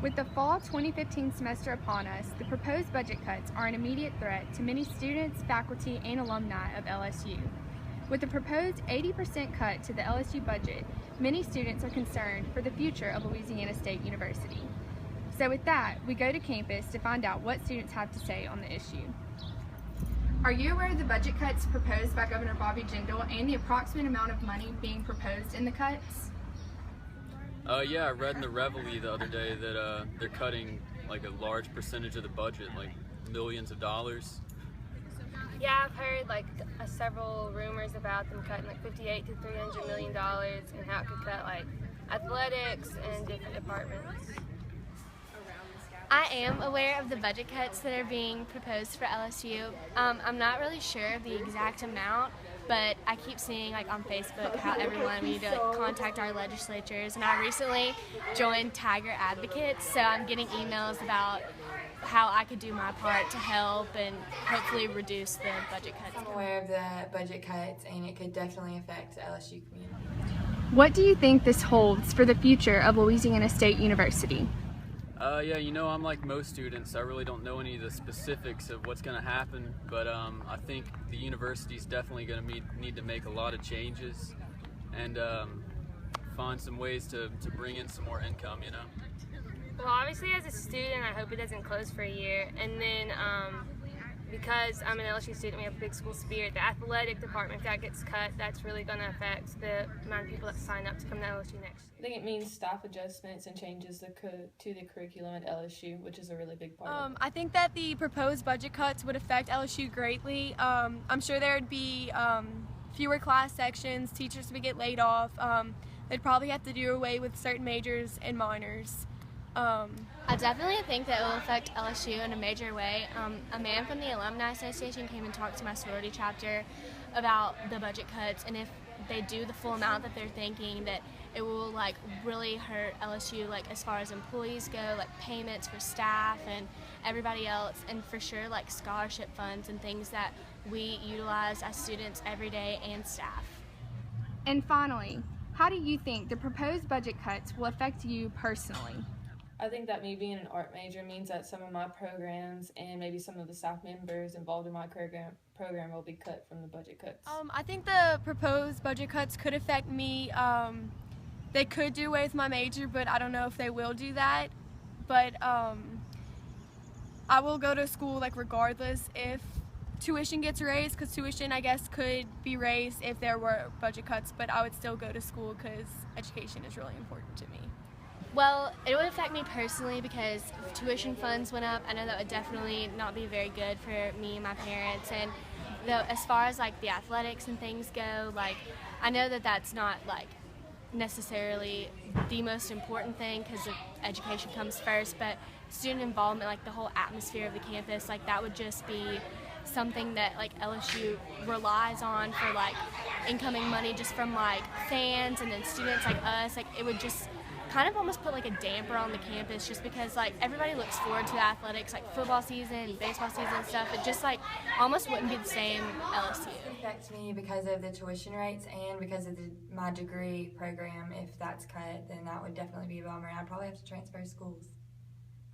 With the fall 2015 semester upon us, the proposed budget cuts are an immediate threat to many students, faculty, and alumni of LSU. With the proposed 80% cut to the LSU budget, many students are concerned for the future of Louisiana State University. So with that, we go to campus to find out what students have to say on the issue. Are you aware of the budget cuts proposed by Governor Bobby Jindal and the approximate amount of money being proposed in the cuts? Yeah, I read in the Reveille the other day that they're cutting like a large percentage of the budget, like millions of dollars. Yeah, I've heard like several rumors about them cutting like $58 to $300 million and how it could cut like athletics and different departments. I am aware of the budget cuts that are being proposed for LSU. I'm not really sure of the exact amount, but I keep seeing like on Facebook how everyone we need to like, contact our legislatures, and I recently joined Tiger Advocates, so I'm getting emails about how I could do my part to help and hopefully reduce the budget cuts. I'm aware of the budget cuts, and it could definitely affect the LSU community. What do you think this holds for the future of Louisiana State University? Yeah, you know, I'm like most students. I really don't know any of the specifics of what's going to happen, but I think the university's definitely going to need to make a lot of changes and find some ways to bring in some more income, you know. Well, obviously as a student, I hope it doesn't close for a year, and then because I'm an LSU student, we have a big school spirit. The athletic department, if that gets cut, that's really going to affect the amount of people that sign up to come to LSU next year. I think it means staff adjustments and changes to the curriculum at LSU, which is a really big part of it. I think that the proposed budget cuts would affect LSU greatly. I'm sure there would be fewer class sections, teachers would get laid off. They'd probably have to do away with certain majors and minors. I definitely think that it will affect LSU in a major way. A man from the Alumni Association came and talked to my sorority chapter about the budget cuts, and if they do the full amount that they're thinking, that it will like really hurt LSU, like as far as employees go, like payments for staff and everybody else, and for sure like scholarship funds and things that we utilize as students every day and staff. And finally, how do you think the proposed budget cuts will affect you personally? I think that me being an art major means that some of my programs and maybe some of the staff members involved in my program will be cut from the budget cuts. I think the proposed budget cuts could affect me. They could do away with my major, but I don't know if they will do that. But I will go to school like regardless if tuition gets raised, because tuition I guess could be raised if there were budget cuts, but I would still go to school because education is really important to me. Well, it would affect me personally because if tuition funds went up. I know that would definitely not be very good for me and my parents. And though, as far as like the athletics and things go, like I know that that's not like necessarily the most important thing because education comes first, but student involvement, like the whole atmosphere of the campus, like that would just be something that like LSU relies on for like incoming money just from like fans and then students like us. Like it would just kind of almost put like a damper on the campus just because like everybody looks forward to the athletics, like football season, baseball season and stuff. It just like almost wouldn't be the same LSU. It affects me because of the tuition rates and because of my degree program. If that's cut, then that would definitely be a bummer. I'd probably have to transfer schools.